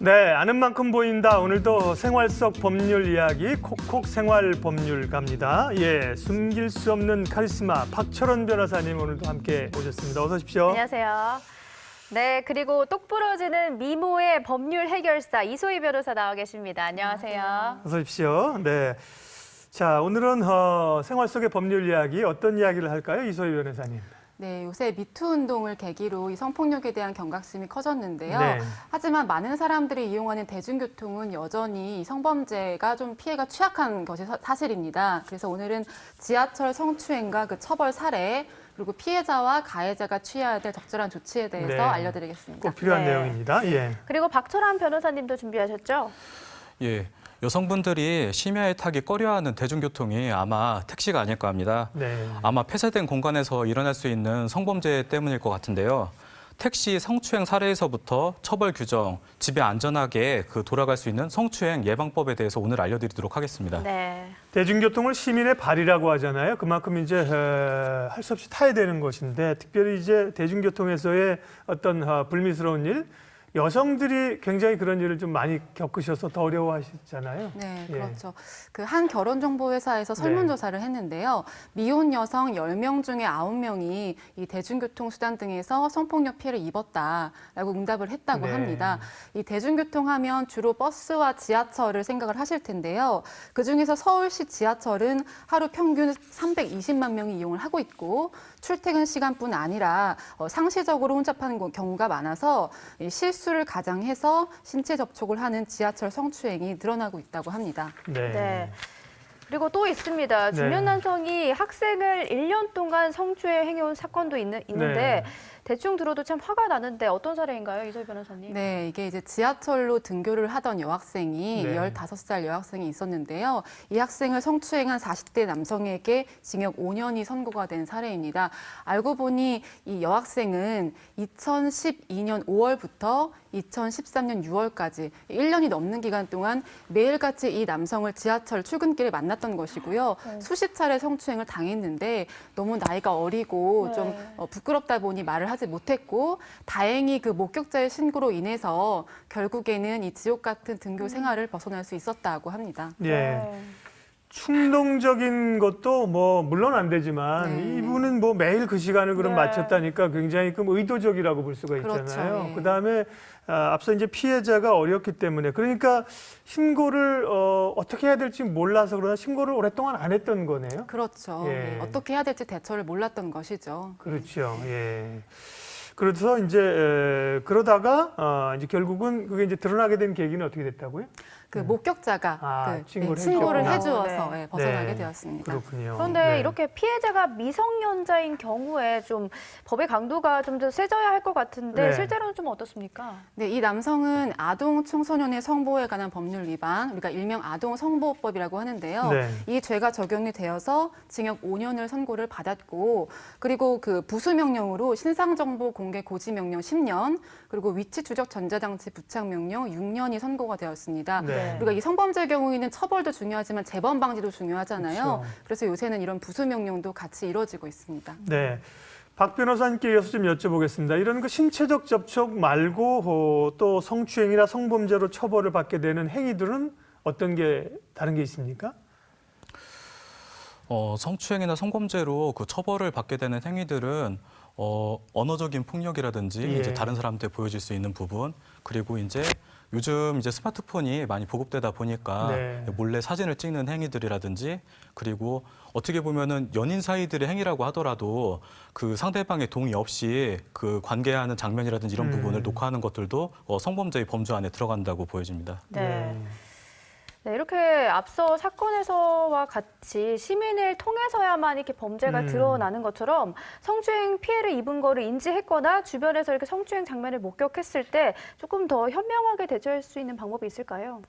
네, 아는 만큼 보인다. 오늘도 생활 속 법률 이야기 콕콕 생활 법률 갑니다. 예, 숨길 수 없는 카리스마 박철원 변호사님 오늘도 함께 오셨습니다. 어서 오십시오. 안녕하세요. 네, 그리고 똑부러지는 미모의 법률 해결사 이소희 변호사 나와 계십니다. 안녕하세요. 어서 오십시오. 네. 자, 오늘은 생활 속의 법률 이야기 어떤 이야기를 할까요? 이소희 변호사님. 네, 요새 미투 운동을 계기로 이 성폭력에 대한 경각심이 커졌는데요. 네. 하지만 많은 사람들이 이용하는 대중교통은 여전히 성범죄가 좀 피해가 취약한 것이 사실입니다. 그래서 오늘은 지하철 성추행과 그 처벌 사례, 그리고 피해자와 가해자가 취해야 될 적절한 조치에 대해서 네. 알려드리겠습니다. 꼭 필요한 네. 내용입니다. 예. 그리고 박철원 변호사님도 준비하셨죠? 예, 여성분들이 심야에 타기 꺼려하는 대중교통이 아마 택시가 아닐까 합니다. 네. 아마 폐쇄된 공간에서 일어날 수 있는 성범죄 때문일 것 같은데요. 택시 성추행 사례에서부터 처벌 규정, 집에 안전하게 돌아갈 수 있는 성추행 예방법에 대해서 오늘 알려드리도록 하겠습니다. 네. 대중교통을 시민의 발이라고 하잖아요. 그만큼 이제 할 수 없이 타야 되는 것인데 특별히 이제 대중교통에서의 어떤 불미스러운 일, 여성들이 굉장히 그런 일을 좀 많이 겪으셔서 더 어려워하시잖아요. 네, 예. 그렇죠. 그 한 결혼정보회사에서 설문조사를 했는데요. 미혼 여성 10명 중에 9명이 이 대중교통 수단 등에서 성폭력 피해를 입었다라고 응답을 했다고 네. 합니다. 이 대중교통 하면 주로 버스와 지하철을 생각을 하실 텐데요. 그중에서 서울시 지하철은 하루 평균 320만 명이 이용을 하고 있고 출퇴근 시간뿐 아니라 상시적으로 혼잡하는 경우가 많아서 이 실수를 가장해서 신체 접촉을 하는 지하철 성추행이 늘어나고 있다고 합니다. 네. 네. 그리고 또 있습니다. 네. 중년 남성이 학생을 1년 동안 성추행해온 사건도 있는데 네. 대충 들어도 참 화가 나는데 어떤 사례인가요, 이소희 변호사님? 네, 이게 이제 지하철로 등교를 하던 여학생이 네. 15살 여학생이 있었는데요. 이 학생을 성추행한 40대 남성에게 징역 5년이 선고가 된 사례입니다. 알고 보니 이 여학생은 2012년 5월부터 2013년 6월까지 1년이 넘는 기간 동안 매일같이 이 남성을 지하철 출근길에 만났던 것이고요. 수십 차례 성추행을 당했는데 너무 나이가 어리고 좀 부끄럽다 보니 말을 하지 못했고 다행히 그 목격자의 신고로 인해서 결국에는 이 지옥 같은 등교 생활을 벗어날 수 있었다고 합니다. 예. 네. 충동적인 것도 뭐 물론 안 되지만 네. 이분은 뭐 매일 그 시간을 그럼 네. 맞췄다니까 굉장히 좀 의도적이라고 볼 수가 있잖아요. 그렇죠. 예. 그다음에 앞서 이제 피해자가 어렸기 때문에 그러니까 신고를 어떻게 해야 될지 몰라서 그러나 신고를 오랫동안 안 했던 거네요. 그렇죠. 예. 네, 어떻게 해야 될지 대처를 몰랐던 것이죠. 그렇죠. 예. 그래서 이제 그러다가 이제 결국은 그게 이제 드러나게 된 계기는 어떻게 됐다고요? 그 목격자가 신고를 신고를 해주셨구나. 해주어서 네. 예, 벗어나게 네. 되었습니다. 그렇군요. 그런데 네. 이렇게 피해자가 미성년자인 경우에 좀 법의 강도가 좀 더 세져야 할 것 같은데 네. 실제로는 좀 어떻습니까? 네, 이 남성은 아동 청소년의 성보호에 관한 법률 위반, 우리가 일명 아동 성보호법이라고 하는데요. 네. 이 죄가 적용이 되어서 징역 5년을 선고를 받았고, 그리고 그 부수명령으로 신상정보 공개 고지 명령 10년, 그리고 위치 추적 전자장치 부착 명령 6년이 선고가 되었습니다. 네. 우리가 이 성범죄의 경우에는 처벌도 중요하지만 재범 방지도 중요하잖아요. 그렇죠. 그래서 요새는 이런 부수명령도 같이 이루어지고 있습니다. 네. 박 변호사님께 이어서 좀 여쭤보겠습니다. 이런 그 신체적 접촉 말고 또 성추행이나 성범죄로 처벌을 받게 되는 행위들은 어떤 게 다른 게 있습니까? 성추행이나 성범죄로 처벌을 받게 되는 행위들은 언어적인 폭력이라든지 예. 이제 다른 사람한테 보여질 수 있는 부분, 그리고 이제 요즘 이제 스마트폰이 많이 보급되다 보니까 네. 몰래 사진을 찍는 행위들이라든지, 그리고 어떻게 보면은 연인 사이들의 행위라고 하더라도 그 상대방의 동의 없이 그 관계하는 장면이라든지 이런 부분을 녹화하는 것들도 성범죄의 범주 안에 들어간다고 보여집니다. 네. 네, 이렇게 앞서 사건에서와 같이 시민을 통해서야만 이렇게 범죄가 드러나는 것처럼 성추행 피해를 입은 거를 인지했거나 주변에서 이렇게 성추행 장면을 목격했을 때 조금 더 현명하게 대처할 수 있는 방법이 있을까요?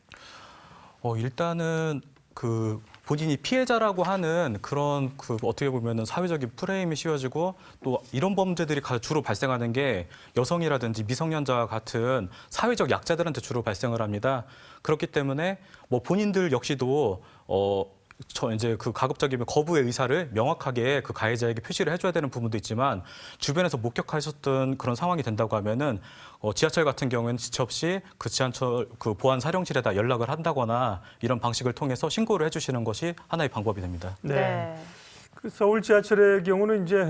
일단은 그 본인이 피해자라고 하는 그런 어떻게 보면은 사회적인 프레임이 씌워지고 또 이런 범죄들이 주로 발생하는 게 여성이라든지 미성년자와 같은 사회적 약자들한테 주로 발생을 합니다. 그렇기 때문에 뭐 본인들 역시도 이제 그 가급적이면 거부의 의사를 명확하게 그 가해자에게 표시를 해줘야 되는 부분도 있지만 주변에서 목격하셨던 그런 상황이 된다고 하면은 지하철 같은 경우에는 지체 없이 그 지하철 그 보안 사령실에다 연락을 한다거나 이런 방식을 통해서 신고를 해주시는 것이 하나의 방법이 됩니다. 네. 그 서울 지하철의 경우는 이제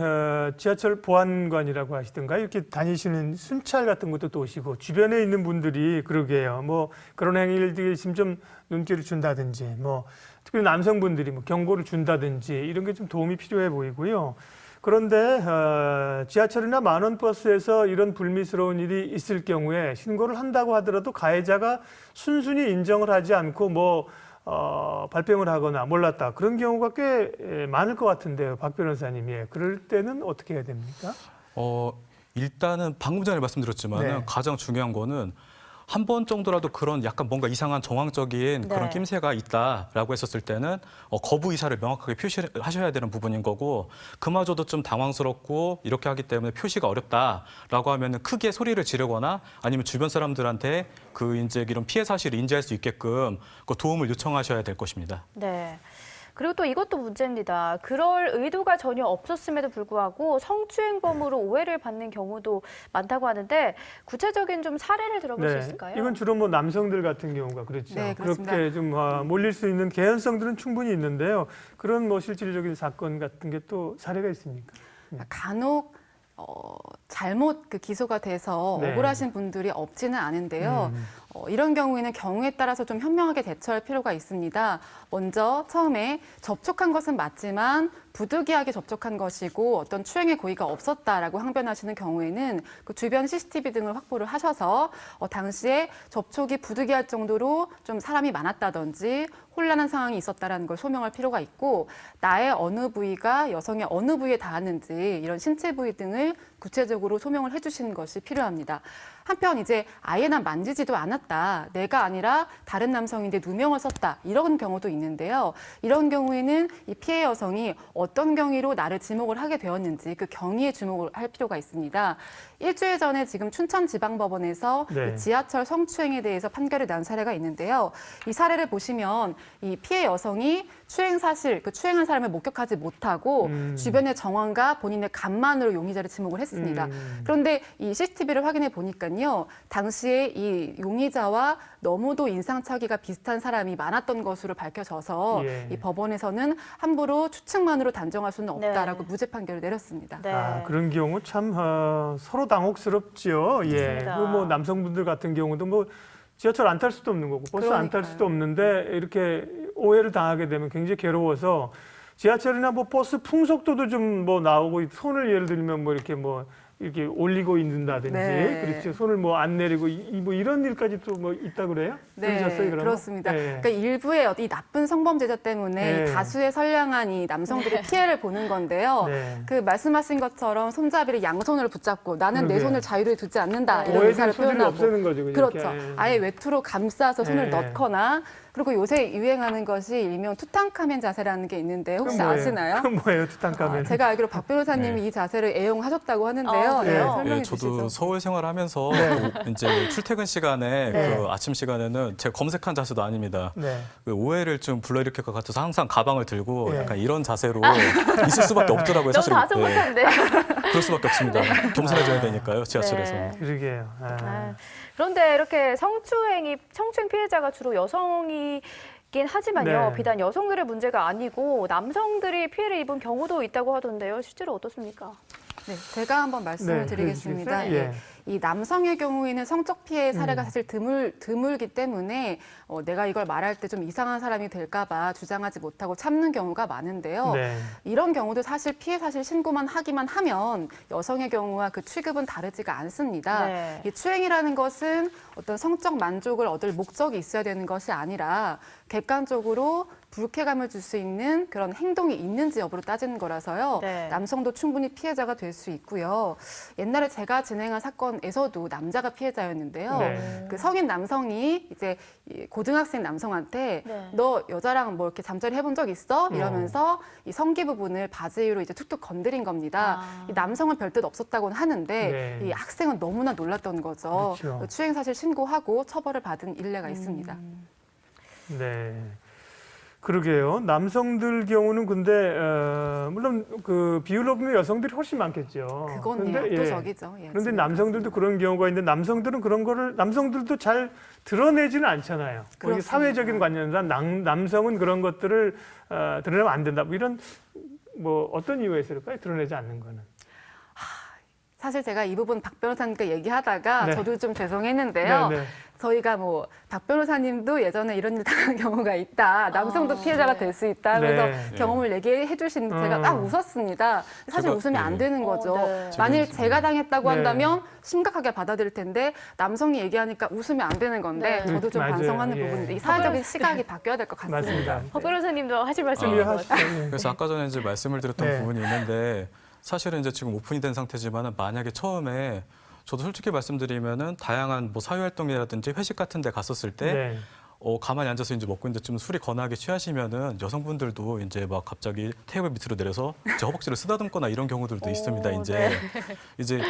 지하철 보안관이라고 하시던가 이렇게 다니시는 순찰 같은 것도 또 오시고 주변에 있는 분들이 그러게요. 뭐 그런 행위를 있으면 좀 눈길을 준다든지 뭐 특히 남성분들이 뭐 경고를 준다든지 이런 게 좀 도움이 필요해 보이고요. 그런데 지하철이나 만원버스에서 이런 불미스러운 일이 있을 경우에 신고를 한다고 하더라도 가해자가 순순히 인정을 하지 않고 뭐 발뺌을 하거나 몰랐다 그런 경우가 꽤 많을 것 같은데요, 박 변호사님. 예, 그럴 때는 어떻게 해야 됩니까? 일단은 방금 전에 말씀드렸지만 네. 가장 중요한 거는 한 번 정도라도 그런 약간 뭔가 이상한 정황적인 네. 그런 낌새가 있다라고 했었을 때는 거부 의사를 명확하게 표시하셔야 되는 부분인 거고 그마저도 좀 당황스럽고 이렇게 하기 때문에 표시가 어렵다라고 하면은 크게 소리를 지르거나 아니면 주변 사람들한테 그 이제 이런 피해 사실을 인지할 수 있게끔 그 도움을 요청하셔야 될 것입니다. 네. 그리고 또 이것도 문제입니다. 그럴 의도가 전혀 없었음에도 불구하고 성추행범으로 오해를 받는 경우도 많다고 하는데 구체적인 좀 사례를 들어볼 수 있을까요? 이건 주로 뭐 남성들 같은 경우가 그렇죠. 네, 그렇습니다. 그렇게 좀 몰릴 수 있는 개연성들은 충분히 있는데요. 그런 뭐 실질적인 사건 같은 게 또 사례가 있습니까? 간혹 잘못 그 기소가 돼서 네. 억울하신 분들이 없지는 않은데요. 이런 경우에는 경우에 따라서 좀 현명하게 대처할 필요가 있습니다. 먼저 처음에 접촉한 것은 맞지만 부득이하게 접촉한 것이고 어떤 추행의 고의가 없었다라고 항변하시는 경우에는 그 주변 CCTV 등을 확보를 하셔서 당시에 접촉이 부득이할 정도로 좀 사람이 많았다든지 혼란한 상황이 있었다라는 걸 소명할 필요가 있고 나의 어느 부위가 여성의 어느 부위에 닿았는지 이런 신체 부위 등을 구체적으로 소명을 해주시는 것이 필요합니다. 한편 이제 아예 난 만지지도 않았다. 내가 아니라 다른 남성인데 누명을 썼다. 이런 경우도 있는데요. 이런 경우에는 이 피해 여성이 어떤 경위로 나를 지목을 하게 되었는지 그 경위에 주목을 할 필요가 있습니다. 일주일 전에 지금 춘천지방법원에서 네. 이 지하철 성추행에 대해서 판결이 난 사례가 있는데요. 이 사례를 보시면 이 피해 여성이 추행 사실, 그 추행한 사람을 목격하지 못하고 주변의 정황과 본인의 간만으로 용의자를 지목을 했습니다. 그런데 이 CCTV를 확인해 보니까요. 당시에 이 용의자와 너무도 인상착의가 비슷한 사람이 많았던 것으로 밝혀져서 예. 이 법원에서는 함부로 추측만으로 단정할 수는 없다라고 네. 무죄 판결을 내렸습니다. 네. 그런 경우 참 서로 당혹스럽지요. 예. 맞습니다. 뭐 남성분들 같은 경우도 뭐 지하철 안 탈 수도 없는 거고 버스 안 탈 그러니까요. 수도 없는데 이렇게 오해를 당하게 되면 굉장히 괴로워서 지하철이나 뭐 버스 풍속도도 좀 뭐 나오고 손을 예를 들면 뭐 이렇게 올리고 있는다든지 네. 그렇죠. 손을 뭐 안 내리고 뭐 이런 일까지 또 뭐 있다 그래요? 네, 들으셨어요, 그러면? 그렇습니다. 예. 그러니까 일부의 이 나쁜 성범죄자 때문에 네. 이 다수의 선량한 이 남성들이 피해를 보는 건데요. 네. 그 말씀하신 것처럼 손잡이를 양손으로 붙잡고 나는 내 그러게요. 손을 자유로이 두지 않는다 이런 오해된 의사를 소지를 표현하고 없애는 거죠. 그냥 그렇죠. 이렇게. 예. 아예 외투로 감싸서 손을 예. 넣거나 그리고 요새 유행하는 것이 일명 투탕카멘 자세라는 게 있는데 혹시 그건 뭐예요? 아시나요? 그건 뭐예요, 투탕카멘? 제가 알기로 박 변호사님이 이 자세를 애용하셨다고 하는데요. 아, 그래요? 설명해 저도 주시죠. 서울 생활하면서 이제 출퇴근 시간에 네. 그 아침 시간에는 제가 검색한 자세도 아닙니다. 네. 그 오해를 좀 불러일으킬 것 같아서 항상 가방을 들고 네. 약간 이런 자세로 있을 수밖에 없더라고요. 너무 사실 다소곳한데. 그럴 수밖에 없습니다. 겸손해져야 되니까요, 지하철에서. 네. 그러게요. 그런데 이렇게 성추행 피해자가 주로 여성이긴 하지만요. 네. 비단 여성들의 문제가 아니고 남성들이 피해를 입은 경우도 있다고 하던데요. 실제로 어떻습니까? 네, 제가 한번 말씀을 네, 드리겠습니다. 해주시겠어요? 예. 이 남성의 경우에는 성적 피해 사례가 사실 드물기 때문에 내가 이걸 말할 때 좀 이상한 사람이 될까 봐 주장하지 못하고 참는 경우가 많은데요. 네. 이런 경우도 사실 피해 사실 신고만 하기만 하면 여성의 경우와 그 취급은 다르지가 않습니다. 네. 이 추행이라는 것은 어떤 성적 만족을 얻을 목적이 있어야 되는 것이 아니라 객관적으로 불쾌감을 줄 수 있는 그런 행동이 있는지 여부를 따지는 거라서요. 네. 남성도 충분히 피해자가 될 수 있고요. 옛날에 제가 진행한 사건에서도 남자가 피해자였는데요. 네. 그 성인 남성이 이제 이 고등학생 남성한테 네. 너 여자랑 뭐 이렇게 잠자리 해본 적 있어? 이러면서 이 성기 부분을 바지로 이제 툭툭 건드린 겁니다. 아. 이 남성은 별뜻 없었다고는 하는데 네. 이 학생은 너무나 놀랐던 거죠. 그렇죠. 그 추행 사실 신고하고 처벌을 받은 일례가 있습니다. 네. 그러게요. 남성들 경우는 근데 물론 그 비율로 보면 여성들이 훨씬 많겠죠. 그건 그런데, 압도적이죠. 예, 그런데 지금 남성들도 그런 경우가 있는데 남성들은 그런 거를 남성들도 잘 드러내지는 않잖아요. 뭐 이게 그렇습니다. 사회적인 관념상 남성은 그런 것들을 드러내면 안 된다. 뭐 이런 뭐 어떤 이유가 있을까요? 드러내지 않는 거는. 사실 제가 이 부분 박 변호사님께 얘기하다가 네. 저도 좀 죄송했는데요. 네, 네. 저희가 뭐 박 변호사님도 예전에 이런 일 당한 경우가 있다. 남성도 피해자가 네. 될 수 있다. 하면서 네. 경험을 얘기해 주시는데 제가 딱 웃었습니다. 사실 제가- 웃으면 안 네. 되는 거죠. 네. 만일 제가 당했다고 네. 한다면 심각하게 받아들일 텐데 남성이 얘기하니까 웃으면 안 되는 건데 네. 저도 좀 맞아요. 반성하는 예. 부분인데 이 사회적인 시각이 바뀌어야 될 것 같습니다. 맞습니다. 박 변호사님도 하실 말씀이 있는 것 이해하시죠? 같아요. 예. 그래서 아까 전에 이제 말씀을 드렸던 네. 부분이 있는데 사실은 이제 지금 오픈이 된 상태지만은 만약에 처음에 저도 솔직히 말씀드리면은 다양한 뭐 사회활동이라든지 회식 같은 데 갔었을 때 네. 가만히 앉아서 이제 먹고 있는데 좀 술이 거나게 취하시면은 여성분들도 이제 막 갑자기 테이블 밑으로 내려서 제 허벅지를 쓰다듬거나 이런 경우들도 있습니다. 이제 이제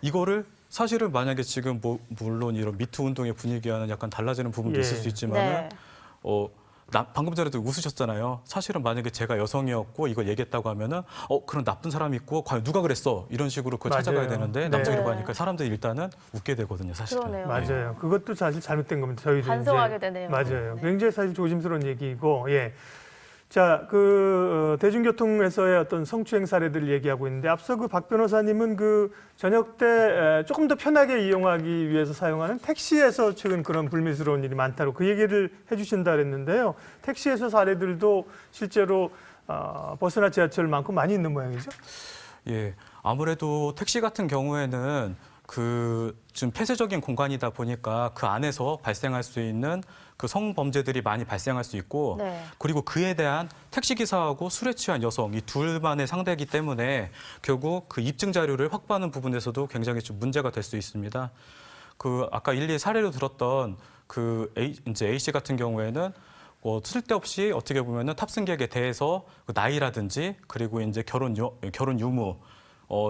이거를 사실은 만약에 지금 뭐 물론 이런 미투 운동의 분위기와는 약간 달라지는 부분도 예. 있을 수 있지만은 네. 방금 전에도 웃으셨잖아요. 사실은 만약에 제가 여성이었고 이걸 얘기했다고 하면은 그런 나쁜 사람이 있고 과연 누가 그랬어 이런 식으로 그걸 맞아요. 찾아가야 되는데 네. 남성이라고 네. 하니까 사람들이 일단은 웃게 되거든요. 사실은. 그러네요. 맞아요. 그것도 사실 잘못된 겁니다. 저희도 반성하게 이제. 되네요. 맞아요. 네. 굉장히 사실 조심스러운 얘기이고, 예. 자, 대중교통에서의 어떤 성추행 사례들을 얘기하고 있는데 앞서 그 박 변호사님은 그 저녁 때 조금 더 편하게 이용하기 위해서 사용하는 택시에서 최근 그런 불미스러운 일이 많다고 그 얘기를 해주신다 그랬는데요. 택시에서 사례들도 실제로 버스나 지하철 많고 많이 있는 모양이죠. 예, 아무래도 택시 같은 경우에는 좀 폐쇄적인 공간이다 보니까 그 안에서 발생할 수 있는 그 성범죄들이 많이 발생할 수 있고 네. 그리고 그에 대한 택시기사하고 술에 취한 여성 이 둘만의 상대이기 때문에 결국 그 입증 자료를 확보하는 부분에서도 굉장히 좀 문제가 될 수 있습니다. 아까 일일이 사례로 들었던 이제 A 씨 같은 경우에는 쓸데없이 어떻게 보면은 탑승객에 대해서 그 나이라든지 그리고 이제 결혼 유무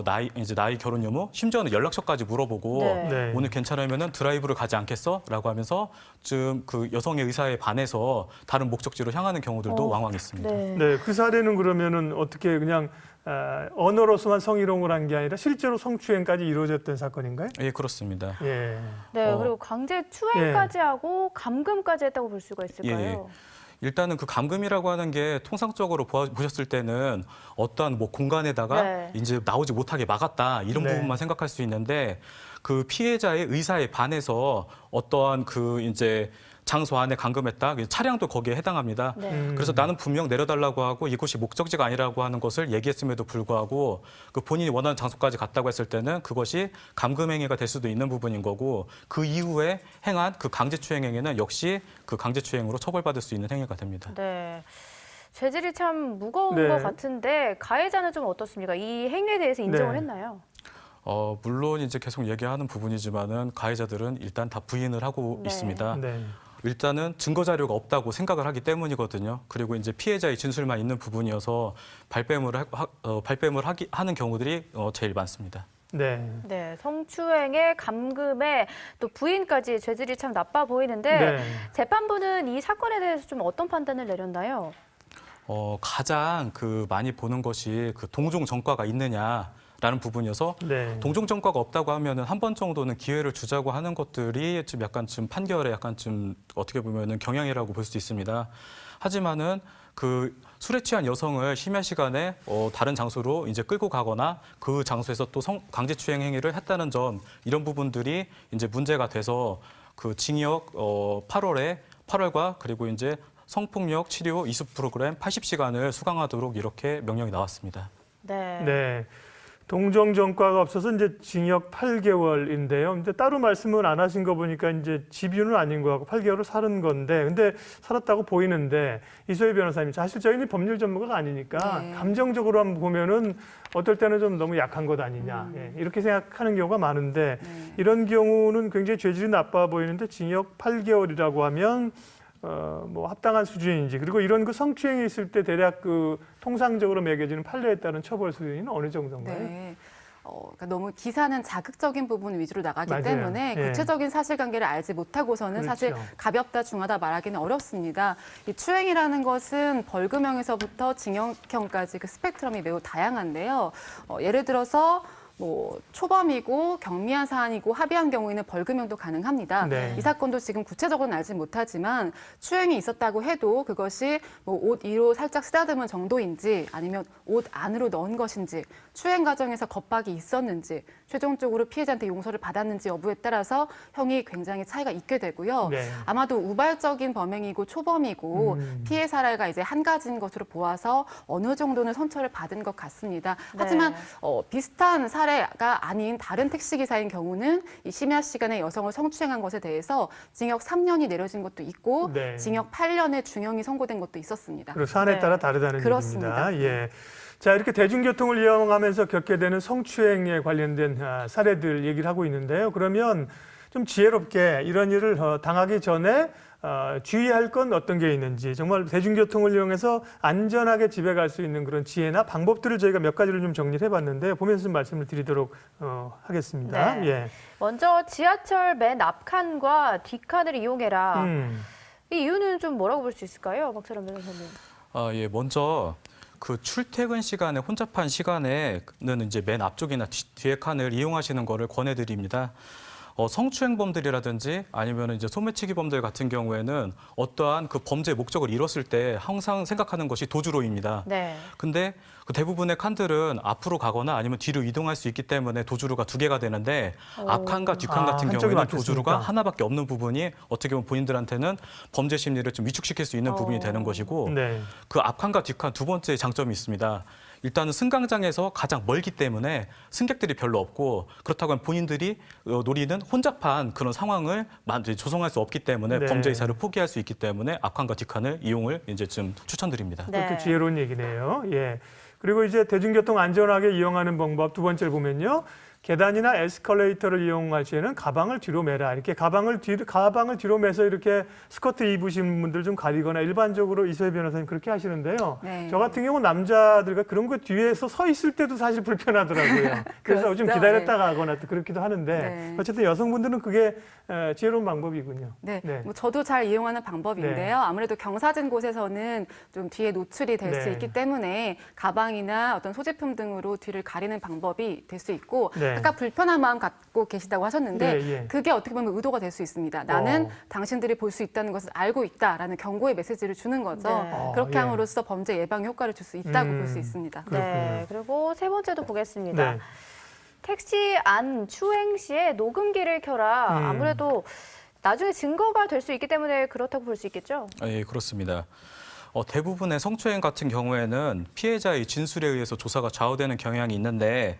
나이 결혼 유무 심지어는 연락처까지 물어보고 네. 네. 오늘 괜찮으면은 드라이브를 가지 않겠어? 라고 하면서 좀 그 여성의 의사에 반해서 다른 목적지로 향하는 경우들도 왕왕 있습니다. 네. 네, 그 사례는 그러면은 어떻게 그냥 언어로서만 성희롱을 한 게 아니라 실제로 성추행까지 이루어졌던 사건인가요? 예, 그렇습니다. 예. 네, 어. 그리고 강제 추행까지 하고 감금까지 했다고 볼 수가 있을까요? 예, 예. 일단은 그 감금이라고 하는 게 통상적으로 보셨을 때는 어떠한 뭐 공간에다가 네. 이제 나오지 못하게 막았다 이런 네. 부분만 생각할 수 있는데 그 피해자의 의사에 반해서 어떠한 이제 장소 안에 감금했다. 차량도 거기에 해당합니다. 네. 그래서 나는 분명 내려달라고 하고 이곳이 목적지가 아니라고 하는 것을 얘기했음에도 불구하고 그 본인이 원하는 장소까지 갔다고 했을 때는 그것이 감금 행위가 될 수도 있는 부분인 거고 그 이후에 행한 그 강제추행 행위는 역시 그 강제추행으로 처벌받을 수 있는 행위가 됩니다. 네. 죄질이 참 무거운 네. 것 같은데 가해자는 좀 어떻습니까? 이 행위에 대해서 인정을 네. 했나요? 물론 이제 계속 얘기하는 부분이지만은 가해자들은 일단 다 부인을 하고 네. 있습니다. 네. 일단은 증거 자료가 없다고 생각을 하기 때문이거든요. 그리고 이제 피해자의 진술만 있는 부분이어서 발뺌을 하는 경우들이 제일 많습니다. 네. 네, 성추행에 감금에 또 부인까지 죄질이 참 나빠 보이는데 네. 재판부는 이 사건에 대해서 좀 어떤 판단을 내렸나요? 가장 많이 보는 것이 동종 전과가 있느냐라는 부분이어서 네. 동종 전과가 없다고 하면은 한 번 정도는 기회를 주자고 하는 것들이 좀 약간 좀 판결에 약간 좀 어떻게 보면은 경향이라고 볼 수 있습니다. 하지만은 술에 취한 여성을 심야 시간에 다른 장소로 이제 끌고 가거나 그 장소에서 또 강제추행 행위를 했다는 점 이런 부분들이 이제 문제가 돼서 징역 8월과 그리고 이제 성폭력 치료 이수 프로그램 80시간을 수강하도록 이렇게 명령이 나왔습니다. 네. 네. 동종 전과가 없어서 이제 징역 8개월인데요. 근데 따로 말씀을 안 하신 거 보니까 이제 집유는 아닌 거 같고 8개월을 살은 건데, 근데 살았다고 보이는데 이소희 변호사님, 사실 저희는 법률 전문가가 아니니까 네. 감정적으로 한번 보면은 어떨 때는 좀 너무 약한 것 아니냐 예, 이렇게 생각하는 경우가 많은데 네. 이런 경우는 굉장히 죄질이 나빠 보이는데 징역 8개월이라고 하면 뭐 합당한 수준인지 그리고 이런 성추행이 있을 때 대략 통상적으로 매겨지는 판례에 따른 처벌 수준은 어느 정도인가요? 네. 그러니까 너무 기사는 자극적인 부분 위주로 나가기 맞아요. 때문에 예. 구체적인 사실관계를 알지 못하고서는 사실 그렇죠. 가볍다, 중하다 말하기는 어렵습니다. 이 추행이라는 것은 벌금형에서부터 징역형까지 그 스펙트럼이 매우 다양한데요. 예를 들어서 뭐 초범이고 경미한 사안이고 합의한 경우에는 벌금형도 가능합니다. 네. 이 사건도 지금 구체적으로는 알지 못하지만 추행이 있었다고 해도 그것이 뭐 옷 위로 살짝 쓰다듬은 정도인지 아니면 옷 안으로 넣은 것인지 추행 과정에서 겁박이 있었는지 최종적으로 피해자한테 용서를 받았는지 여부에 따라서 형이 굉장히 차이가 있게 되고요. 네. 아마도 우발적인 범행이고 초범이고 피해 사례가 이제 한 가지인 것으로 보아서 어느 정도는 선처를 받은 것 같습니다. 하지만 비슷한 사례가 아닌 다른 택시기사인 경우는 이 심야 시간에 여성을 성추행한 것에 대해서 징역 3년이 내려진 것도 있고 네. 징역 8년의 중형이 선고된 것도 있었습니다. 그리고 사안에 네. 따라 다르다는 그렇습니다. 얘기입니다. 예. 자, 이렇게 대중교통을 이용하면서 겪게 되는 성추행에 관련된 사례들 얘기를 하고 있는데요. 그러면 좀 지혜롭게 이런 일을 당하기 전에 주의할 건 어떤 게 있는지, 정말 대중교통을 이용해서 안전하게 집에 갈 수 있는 그런 지혜나 방법들을 저희가 몇 가지를 좀 정리를 해봤는데 보면서 좀 말씀을 드리도록 하겠습니다. 네. 예. 먼저 지하철 맨 앞칸과 뒷칸을 이용해라. 이 이유는 좀 뭐라고 볼 수 있을까요, 박철원 변호사님? 예, 먼저 그 출퇴근 시간에 혼잡한 시간에는 이제 맨 앞쪽이나 뒤에 칸을 이용하시는 거를 권해드립니다. 성추행범들이라든지 아니면 이제 소매치기범들 같은 경우에는 어떠한 그 범죄 목적을 이뤘을 때 항상 생각하는 것이 도주로입니다. 네. 근데 그 대부분의 칸들은 앞으로 가거나 아니면 뒤로 이동할 수 있기 때문에 도주로가 2개가 되는데 앞칸과 뒷칸 같은 한쪽이 경우에는 막혔으니까. 도주로가 하나밖에 없는 부분이 어떻게 보면 본인들한테는 범죄 심리를 좀 위축시킬 수 있는 부분이 되는 것이고 네. 그 앞칸과 뒷칸 두 번째 장점이 있습니다. 일단은 승강장에서 가장 멀기 때문에 승객들이 별로 없고 그렇다고 하면 본인들이 노리는 혼잡한 그런 상황을 조성할 수 없기 때문에 네. 범죄 의사를 포기할 수 있기 때문에 앞칸과 뒷칸을 이용을 이제 좀 추천드립니다. 네. 그것도 지혜로운 얘기네요. 예. 그리고 이제 대중교통 안전하게 이용하는 방법 두 번째를 보면요. 계단이나 에스컬레이터를 이용할 시에는 가방을 뒤로 매라. 이렇게 가방을 뒤로 매서 이렇게 스커트 입으신 분들 좀 가리거나 일반적으로 이소혜 변호사님 그렇게 하시는데요. 네. 저 같은 경우 남자들과 그런 거 뒤에서 서 있을 때도 사실 불편하더라고요. 그래서 좀 그렇죠. 기다렸다가 하거나 또 그렇기도 하는데 네. 어쨌든 여성분들은 그게 지혜로운 방법이군요. 네, 네. 뭐 저도 잘 이용하는 방법인데요. 네. 아무래도 경사진 곳에서는 좀 뒤에 노출이 될 수 네. 있기 때문에 가방이나 어떤 소지품 등으로 뒤를 가리는 방법이 될 수 있고 네. 아까 불편한 마음 갖고 계시다고 하셨는데 네, 예. 그게 어떻게 보면 의도가 될 수 있습니다. 나는 당신들이 볼 수 있다는 것을 알고 있다라는 경고의 메시지를 주는 거죠. 네. 그렇게 예. 함으로써 범죄 예방 효과를 줄 수 있다고 볼 수 있습니다. 네. 그리고 세 번째도 보겠습니다. 네. 택시 안 추행 시에 녹음기를 켜라. 아무래도 나중에 증거가 될 수 있기 때문에 그렇다고 볼 수 있겠죠? 예, 그렇습니다. 대부분의 성추행 같은 경우에는 피해자의 진술에 의해서 조사가 좌우되는 경향이 있는데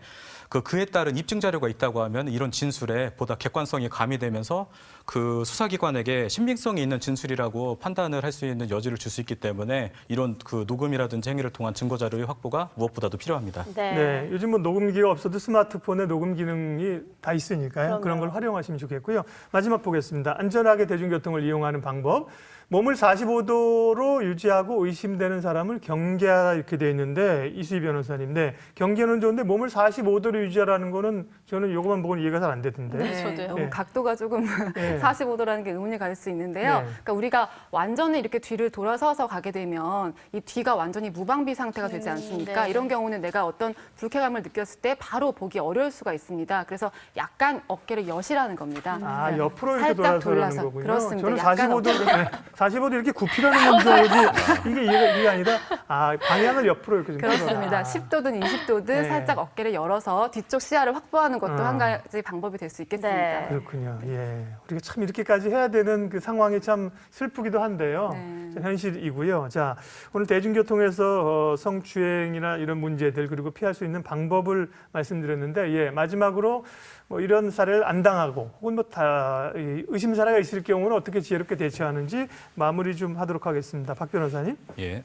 그에 따른 입증 자료가 있다고 하면 이런 진술에 보다 객관성이 가미되면서 그 수사기관에게 신빙성이 있는 진술이라고 판단을 할 수 있는 여지를 줄 수 있기 때문에 이런 그 녹음이라든지 행위를 통한 증거 자료의 확보가 무엇보다도 필요합니다. 네, 요즘 뭐 녹음기가 없어도 스마트폰에 녹음 기능이 다 있으니까요. 그럼요. 그런 걸 활용하시면 좋겠고요. 마지막 보겠습니다. 안전하게 대중교통을 이용하는 방법. 몸을 45도로 유지하고 의심되는 사람을 경계하라 이렇게 돼 있는데 이수희 변호사님, 네, 경계는 좋은데 몸을 45도로 유지하라는 거는 저는 요것만 보고는 이해가 잘 안 되던데. 네, 저도요. 너무 네. 각도가 조금 네. 45도라는 게 의문이 갈 수 있는데요. 네. 그러니까 우리가 완전히 이렇게 뒤를 돌아서서 가게 되면 이 뒤가 완전히 무방비 상태가 되지 않습니까? 네. 이런 경우는 내가 어떤 불쾌감을 느꼈을 때 바로 보기 어려울 수가 있습니다. 그래서 약간 어깨를 여시라는 겁니다. 아, 옆으로 이렇게 살짝 돌아서라는 거군요. 그렇습니다. 저는 약간 45도 이렇게 굽히라는 건지 알지 이게 이해가 아니라 방향을 옆으로 이렇게 좀 그렇습니다. 틀어라. 10도든 20도든 네. 살짝 어깨를 열어서 뒤쪽 시야를 확보하는 것도 한 가지 방법이 될 수 있겠습니다. 네. 그렇군요. 예, 우리가 참 이렇게까지 해야 되는 그 상황이 참 슬프기도 한데요. 네. 참 현실이고요. 자, 오늘 대중교통에서 성추행이나 이런 문제들 그리고 피할 수 있는 방법을 말씀드렸는데, 예, 마지막으로 뭐 이런 사례를 안 당하고 혹은 뭐 다 의심 사례가 있을 경우는 어떻게 지혜롭게 대처하는지 마무리 좀 하도록 하겠습니다. 박 변호사님. 예.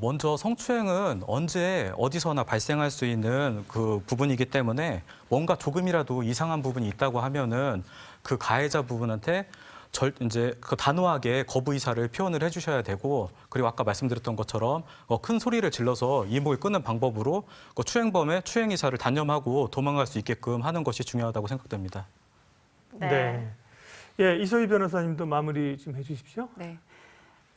먼저 성추행은 언제 어디서나 발생할 수 있는 그 부분이기 때문에 뭔가 조금이라도 이상한 부분이 있다고 하면은 그 가해자 부분한테 이제 그 단호하게 거부 의사를 표현을 해주셔야 되고, 그리고 아까 말씀드렸던 것처럼 큰 소리를 질러서 이목을 끄는 방법으로 추행범의 추행 의사를 단념하고 도망갈 수 있게끔 하는 것이 중요하다고 생각됩니다. 네. 예, 이소희 변호사님도 마무리 좀 해주십시오. 네.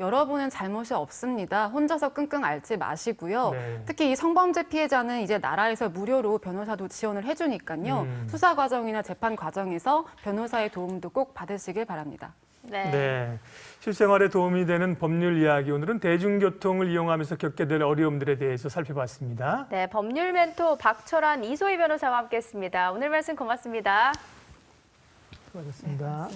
여러분은 잘못이 없습니다. 혼자서 끙끙 앓지 마시고요. 네. 특히 이 성범죄 피해자는 이제 나라에서 무료로 변호사도 지원을 해주니까요. 수사 과정이나 재판 과정에서 변호사의 도움도 꼭 받으시길 바랍니다. 네. 네. 실생활에 도움이 되는 법률 이야기, 오늘은 대중교통을 이용하면서 겪게 될 어려움들에 대해서 살펴봤습니다. 네, 법률 멘토 박철환, 이소희 변호사와 함께했습니다. 오늘 말씀 고맙습니다. 수고하셨습니다.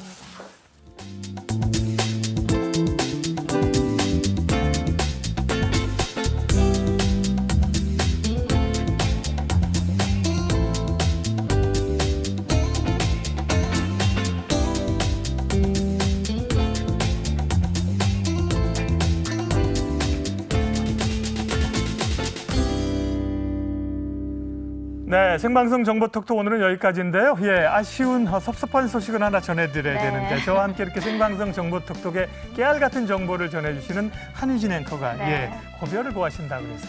네, 생방송 정보톡톡 오늘은 여기까지인데요. 예, 아쉬운 섭섭한 소식은 하나 전해드려야 네. 되는데, 저와 함께 이렇게 생방송 정보톡톡에 깨알 같은 정보를 전해주시는 한유진 앵커가 네. 고별을 고하신다고 그래서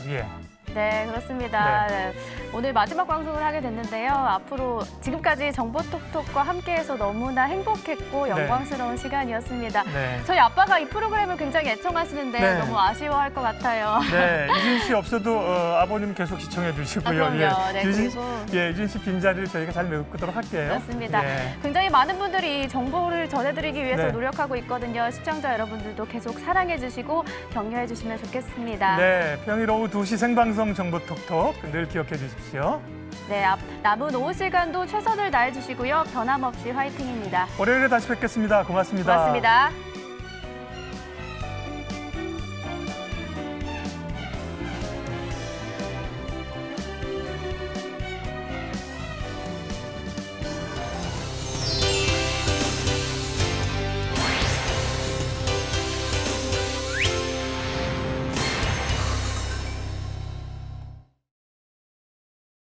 네, 그렇습니다. 네. 오늘 마지막 방송을 하게 됐는데요. 앞으로 지금까지 정보톡톡과 함께해서 너무나 행복했고 영광스러운 시간이었습니다. 네. 저희 아빠가 이 프로그램을 굉장히 애청하시는데 네. 너무 아쉬워할 것 같아요. 네, 유진 씨 없어도 아버님 계속 시청해 주시고요. 아, 그럼요. 네, 유진, 그리고 유진 씨 빈자리를 저희가 잘 메우도록 할게요. 그렇습니다. 예. 굉장히 많은 분들이 정보를 전해드리기 위해서 네. 노력하고 있거든요. 시청자 여러분들도 계속 사랑해주시고 격려해 주시면 좋겠습니다. 네, 평일 오후 2시 생방송 정보톡톡 늘 기억해 주십시오. 네, 남은 오후 시간도 최선을 다해주시고요. 변함없이 화이팅입니다. 월요일에 다시 뵙겠습니다. 고맙습니다. 고맙습니다.